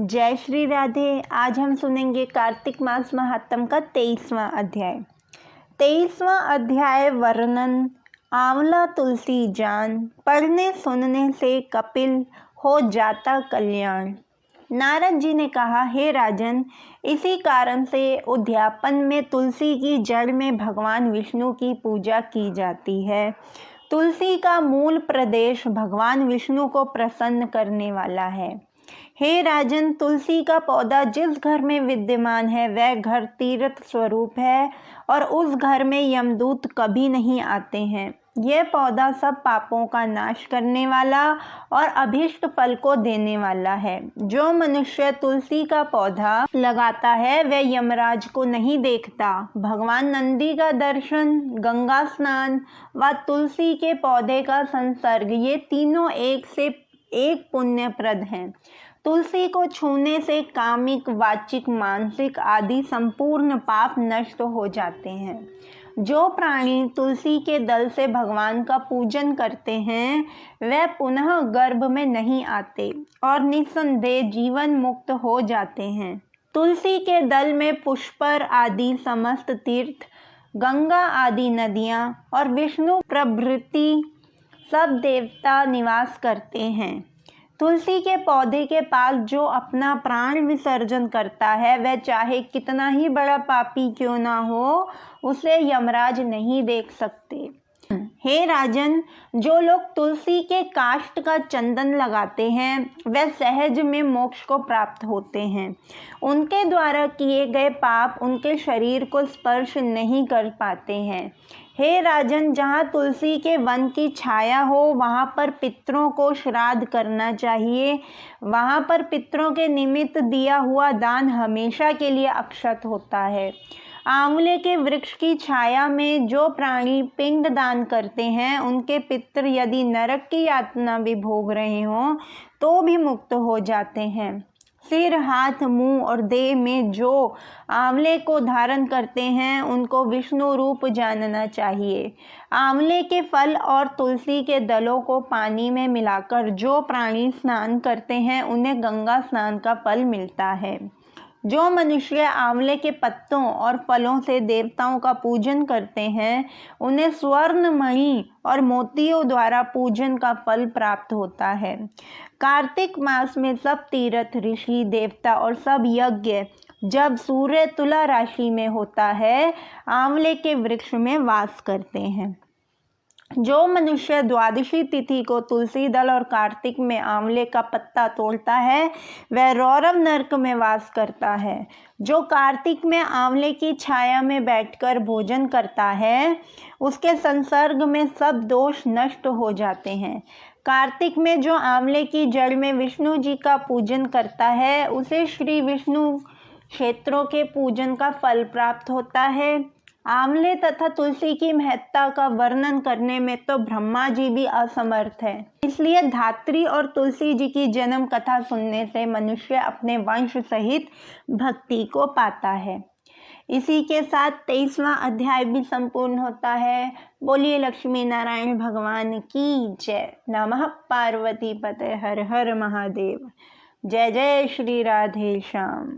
जय श्री राधे। आज हम सुनेंगे कार्तिक मास महात्म का 23वां अध्याय। 23वां अध्याय वर्णन। आंवला तुलसी जान, पढ़ने सुनने से कपिल हो जाता कल्याण। नारद जी ने कहा, हे राजन, इसी कारण से उद्यापन में तुलसी की जड़ में भगवान विष्णु की पूजा की जाती है। तुलसी का मूल प्रदेश भगवान विष्णु को प्रसन्न करने वाला है। हे राजन, तुलसी का पौधा जिस घर में विद्यमान है वह घर तीर्थ स्वरूप है और उस घर में यमदूत कभी नहीं आते हैं। यह पौधा सब पापों का नाश करने वाला और अभीष्ट फल को देने वाला है। जो मनुष्य तुलसी का पौधा लगाता है वह यमराज को नहीं देखता। भगवान नंदी का दर्शन, गंगा स्नान व तुलसी के पौधे का संसर्ग, ये तीनों एक से एक पुण्यप्रद हैं। तुलसी को छूने से कामिक, वाचिक, मानसिक आदि संपूर्ण पाप नष्ट हो जाते हैं। जो प्राणी तुलसी के दल से भगवान का पूजन करते हैं वह पुनः गर्भ में नहीं आते और निस्संदेह जीवन मुक्त हो जाते हैं। तुलसी के दल में पुष्कर आदि समस्त तीर्थ, गंगा आदि नदियाँ और विष्णु प्रभृति सब देवता निवास करते हैं। तुलसी के पौधे के पास जो अपना प्राण विसर्जन करता है वह चाहे कितना ही बड़ा पापी क्यों ना हो, उसे यमराज नहीं देख सकते। हे राजन, जो लोग तुलसी के काष्ठ का चंदन लगाते हैं वह सहज में मोक्ष को प्राप्त होते हैं। उनके द्वारा किए गए पाप उनके शरीर को स्पर्श नहीं कर पाते हैं। हे राजन, जहाँ तुलसी के वन की छाया हो वहाँ पर पितरों को श्राद्ध करना चाहिए। वहाँ पर पितरों के निमित्त दिया हुआ दान हमेशा के लिए अक्षत होता है। आंवले के वृक्ष की छाया में जो प्राणी पिंड दान करते हैं उनके पितर यदि नरक की यातना भी भोग रहे हों तो भी मुक्त हो जाते हैं। सिर, हाथ, मुंह और देह में जो आंवले को धारण करते हैं उनको विष्णु रूप जानना चाहिए। आंवले के फल और तुलसी के दलों को पानी में मिलाकर जो प्राणी स्नान करते हैं उन्हें गंगा स्नान का फल मिलता है। जो मनुष्य आंवले के पत्तों और फलों से देवताओं का पूजन करते हैं उन्हें स्वर्ण, मणि और मोतियों द्वारा पूजन का फल प्राप्त होता है। कार्तिक मास में सब तीर्थ, ऋषि, देवता और सब यज्ञ जब सूर्य तुला राशि में होता है आंवले के वृक्ष में वास करते हैं। जो मनुष्य द्वादशी तिथि को तुलसी दल और कार्तिक में आंवले का पत्ता तोड़ता है वह रौरव नरक में वास करता है। जो कार्तिक में आंवले की छाया में बैठकर भोजन करता है उसके संसर्ग में सब दोष नष्ट हो जाते हैं। कार्तिक में जो आंवले की जड़ में विष्णु जी का पूजन करता है उसे श्री विष्णु क्षेत्रों के पूजन का फल प्राप्त होता है। आंवले तथा तुलसी की महत्ता का वर्णन करने में तो ब्रह्मा जी भी असमर्थ है। इसलिए धात्री और तुलसी जी की जन्म कथा सुनने से मनुष्य अपने वंश सहित भक्ति को पाता है। इसी के साथ 23वां अध्याय भी संपूर्ण होता है। बोलिए लक्ष्मी नारायण भगवान की जय। नमः पार्वती पते हर हर महादेव। जय जय श्री राधे श्याम।